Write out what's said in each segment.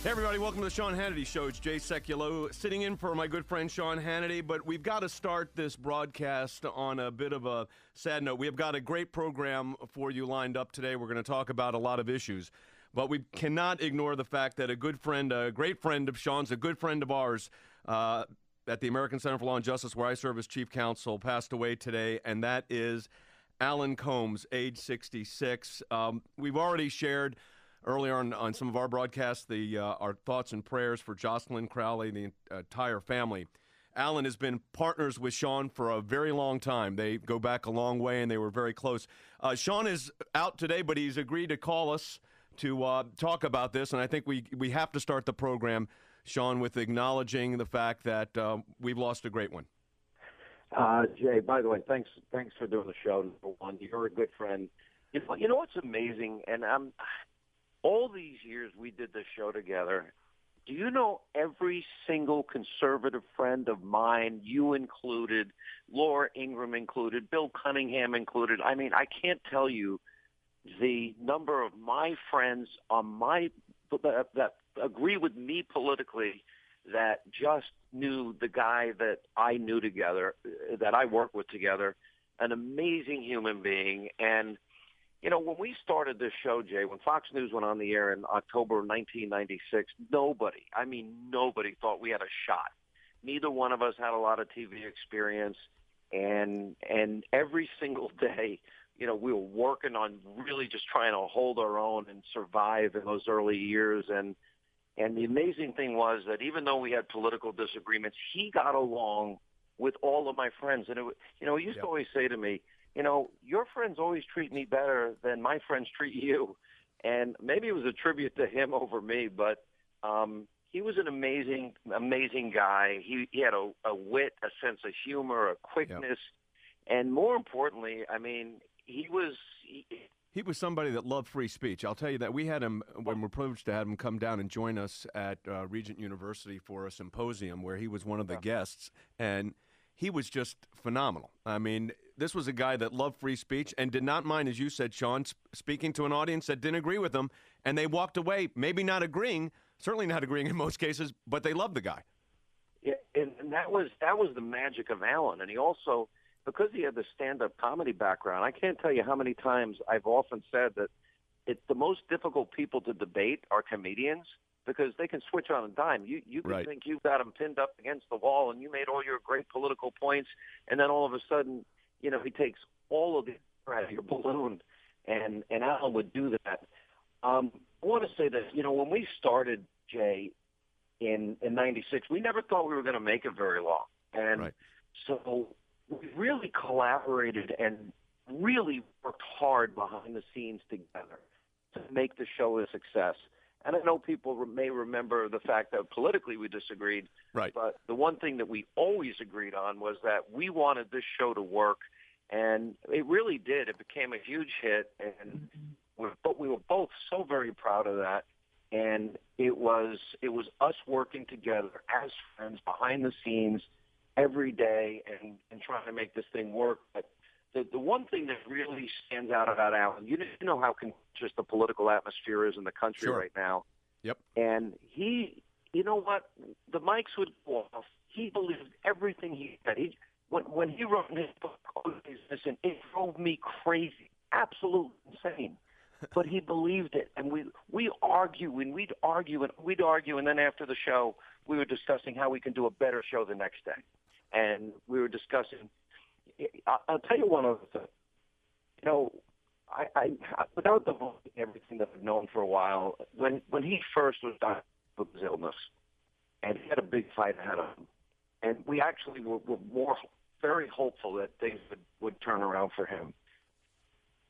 Hey, everybody, welcome to the Sean Hannity Show. It's Jay Sekulow sitting in for my good friend Sean Hannity, but we've got to start this broadcast on a bit of a sad note. We have got a great program for you lined up today. We're going to talk about a lot of issues, but we cannot ignore the fact that a good friend, a great friend of Sean's, a good friend of ours at the American Center for Law and Justice, where I serve as chief counsel, passed away today, and that is Alan Colmes, age 66. We've already shared earlier on some of our broadcasts, our thoughts and prayers for Jocelyn Crowley, the entire family. Alan has been partners with Sean for a very long time. They go back a long way, and they were very close. Sean is out today, but he's agreed to call us to talk about this, and I think we have to start the program, Sean, with acknowledging the fact that we've lost a great one. Jay, by the way, thanks for doing the show, number one. You're a good friend. You know what's amazing, and all these years we did this show together, do you know every single conservative friend of mine, you included, Laura Ingraham included, Bill Cunningham included, I mean, I can't tell you the number of my friends that agree with me politically that just knew the guy that I knew together, that I worked with together, an amazing human being. And you know, when we started this show, Jay, when Fox News went on the air in October of 1996, nobody thought we had a shot. Neither one of us had a lot of TV experience, and every single day, you know, we were working on really just trying to hold our own and survive in those early years. And the amazing thing was that even though we had political disagreements, he got along with all of my friends. And, he used to always say to me, you know, your friends always treat me better than my friends treat you. And maybe it was a tribute to him over me, but he was an amazing, amazing guy. He had a wit, a sense of humor, a quickness. And more importantly, I mean, he was somebody that loved free speech. I'll tell you that we had him, when we're privileged to have him come down and join us at Regent University for a symposium where he was one of the guests, and he was just phenomenal. I mean, this was a guy that loved free speech and did not mind, as you said, Sean, speaking to an audience that didn't agree with him, and they walked away, maybe not agreeing, certainly not agreeing in most cases, but they loved the guy. Yeah, and that was the magic of Alan. And he also, because he had the stand-up comedy background, I can't tell you how many times I've often said that the most difficult people to debate are comedians, because they can switch on a dime. You can think you've got them pinned up against the wall and you made all your great political points, and then all of a sudden, you know, he takes all of the air out of your balloon, and Alan would do that. I want to say that, you know, when we started, Jay, in 96, we never thought we were going to make it very long. And so we really collaborated and really worked hard behind the scenes together to make the show a success. And I know people may remember the fact that politically we disagreed, but the one thing that we always agreed on was that we wanted this show to work, and it really did. It became a huge hit, and we were both so very proud of that. And it was us working together as friends behind the scenes every day and trying to make this thing work. But the one thing that really stands out about Alan, you know how just the political atmosphere is in the country right now. Yep. And he, you know what, the mics would go off. He believed everything he said. When he wrote in his book, listen, it drove me crazy, absolutely insane. But he believed it, and we'd argue, and then after the show, we were discussing how we can do a better show the next day. And we were discussing, I'll tell you one other thing. You know, I without the vote and everything that I've known for a while, when he first was dying of his illness, and he had a big fight ahead of him, and we actually were very hopeful that things would turn around for him.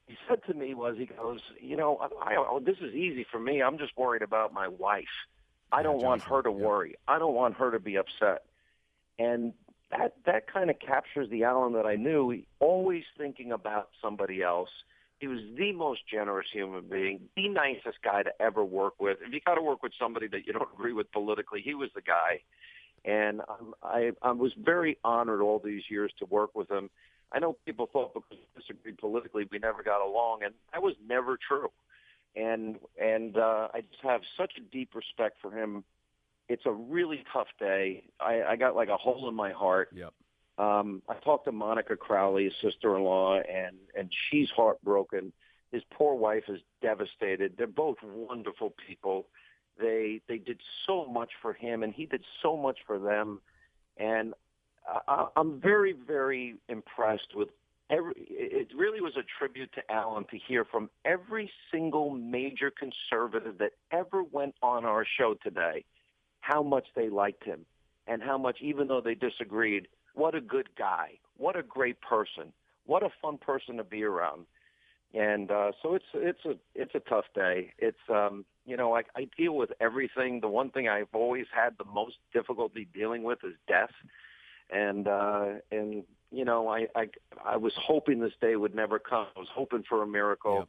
He said to me he goes, you know, this is easy for me. I'm just worried about my wife. I don't want her to worry. I don't want her to be upset. And that kind of captures the Alan that I knew. He always thinking about somebody else. He was the most generous human being, the nicest guy to ever work with. If you got to work with somebody that you don't agree with politically, he was the guy. And I was very honored all these years to work with him. I know people thought because we disagreed politically we never got along, and that was never true. and I just have such a deep respect for him. It's a really tough day. I got like a hole in my heart. Yep. I talked to Monica Crowley, his sister-in-law, and she's heartbroken. His poor wife is devastated. They're both wonderful people. They did so much for him, and he did so much for them. And I'm very, very impressed with it really was a tribute to Alan to hear from every single major conservative that ever went on our show today how much they liked him and how much, even though they disagreed, what a good guy, what a great person, what a fun person to be around. And so it's a tough day. It's I deal with everything. The one thing I've always had the most difficulty dealing with is death. And I was hoping this day would never come. I was hoping for a miracle.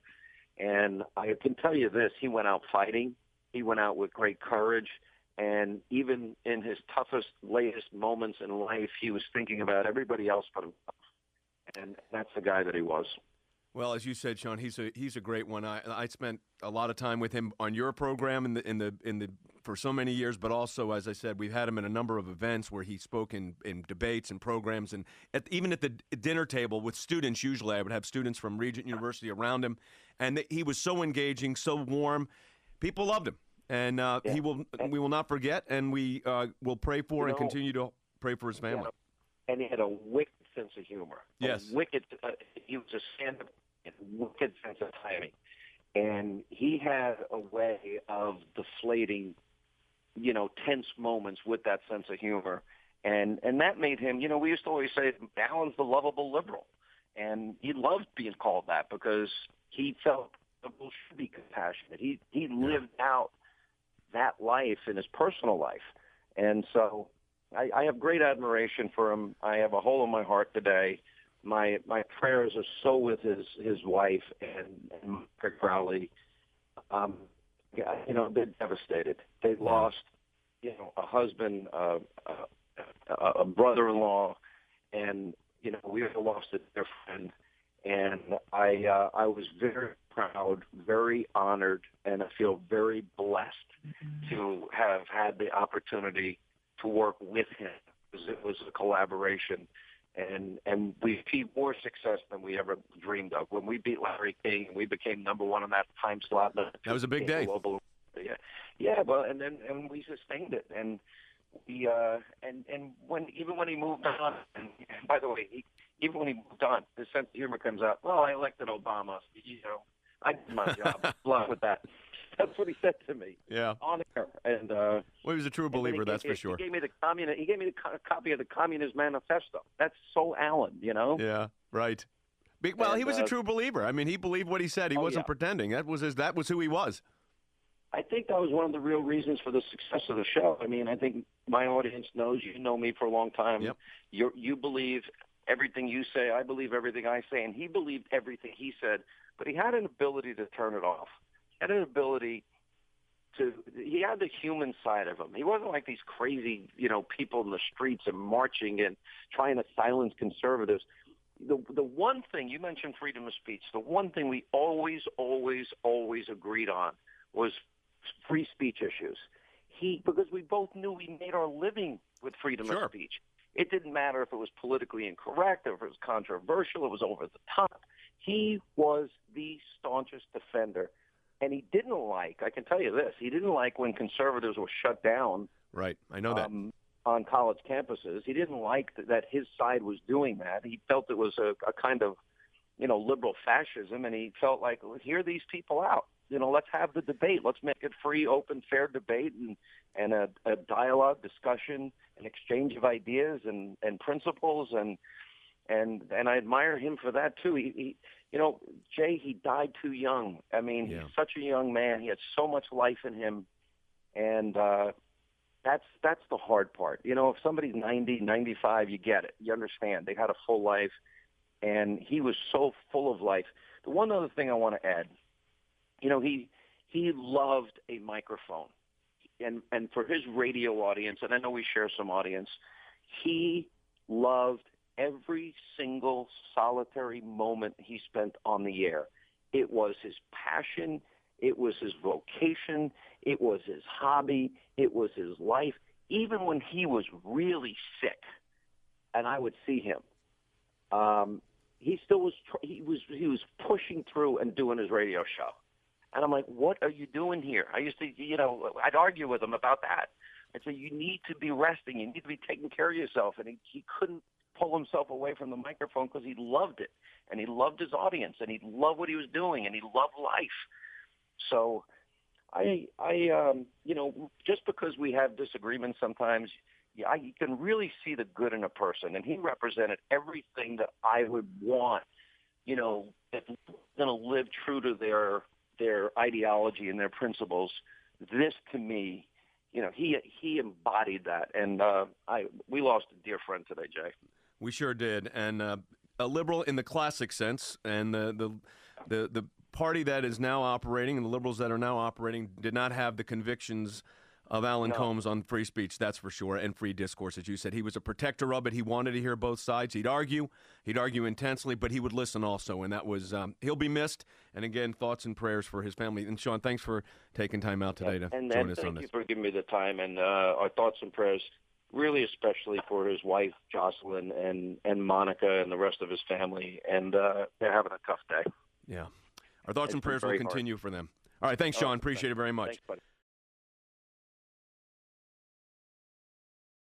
Yep. And I can tell you this, he went out fighting. He went out with great courage. And even in his toughest, latest moments in life, he was thinking about everybody else but himself. And that's the guy that he was. Well, as you said, Sean, he's a great one. I spent a lot of time with him on your program in the for so many years, but also, as I said, we've had him in a number of events where he spoke in debates and programs, and even at the dinner table with students. Usually, I would have students from Regent University around him, and he was so engaging, so warm. People loved him, and we will not forget, and we will pray for and continue to pray for his family. And he had a wicked sense of humor. Yes. He was a stand-up, wicked sense of timing. And he had a way of deflating, tense moments with that sense of humor. And that made him, we used to always say, Alan's the lovable liberal. And he loved being called that because he felt liberals should be compassionate. He lived out that life in his personal life. And so I have great admiration for him. I have a hole in my heart today. My prayers are so with his wife and Rick Crowley. They're devastated. They lost, a husband, a brother-in-law, and we all lost a dear friend. And I was very proud, very honored, and I feel very blessed to have had the opportunity to work with him, because it was a collaboration. And we achieved more success than we ever dreamed of. When we beat Larry King, we became number one on that time slot. That was a big day. Global. Yeah, well, and we sustained it, and we and when he moved on, and by the way, even when he moved on, his sense of humor comes out. Well, I elected Obama. I did my job. Good luck with that. That's what he said to me. Yeah. On air. And he was a true believer, that's for sure. He gave me the copy of the Communist Manifesto. That's so Alan, Yeah, right. Well, he was a true believer. I mean, he believed what he said. He wasn't pretending. That was who he was. I think that was one of the real reasons for the success of the show. I mean, I think my audience knows, you know me for a long time. Yep. You believe everything you say. I believe everything I say. And he believed everything he said. But he had an ability to turn it off. He had the human side of him. He wasn't like these crazy, people in the streets and marching and trying to silence conservatives. The one thing, you mentioned freedom of speech, the one thing we always, always, always agreed on was free speech issues. Because we both knew we made our living with freedom of speech. It didn't matter if it was politically incorrect, or if it was controversial, it was over the top. He was the staunchest defender. And he didn't like, I can tell you this, he didn't like when conservatives were shut down. Right, I know that. On college campuses. He didn't like that his side was doing that. He felt it was a kind of, liberal fascism, and he felt like, well, hear these people out. Let's have the debate. Let's make it free, open, fair debate and a dialogue, discussion, an exchange of ideas and principles. And I admire him for that, too. Jay, he died too young. I mean, he's such a young man. He had so much life in him. And that's the hard part. If somebody's 90, 95, you get it. You understand. They had a full life, and he was so full of life. The one other thing I want to add, he loved a microphone. And for his radio audience, and I know we share some audience, he loved every single solitary moment he spent on the air. It was his passion. It was his vocation. It was his hobby. It was his life. Even when he was really sick, and I would see him, he still was. He was pushing through and doing his radio show. And I'm like, what are you doing here? I used to, I'd argue with him about that. I'd say, you need to be resting. You need to be taking care of yourself. And he couldn't pull himself away from the microphone because he loved it. And he loved his audience. And he loved what he was doing. And he loved life. So just because we have disagreements sometimes, you can really see the good in a person. And he represented everything that I would want, that's going to live true to their ideology and their principles. This, to me, he embodied that, and we lost a dear friend today, Jay. We sure did, and a liberal in the classic sense, and the party that is now operating and the liberals that are now operating did not have the convictions of Alan Colmes on free speech, that's for sure, and free discourse, as you said. He was a protector of it. He wanted to hear both sides. He'd argue intensely, but he would listen also, and that was he'll be missed. And again, thoughts and prayers for his family. And Sean, thanks for taking time out today to join us on this. Thank you for giving me the time, and our thoughts and prayers, really especially for his wife, Jocelyn, and Monica, and the rest of his family, and they're having a tough day. Yeah. Our thoughts and prayers will continue for them. All right, thanks, Sean. Appreciate it very much. Thanks, buddy.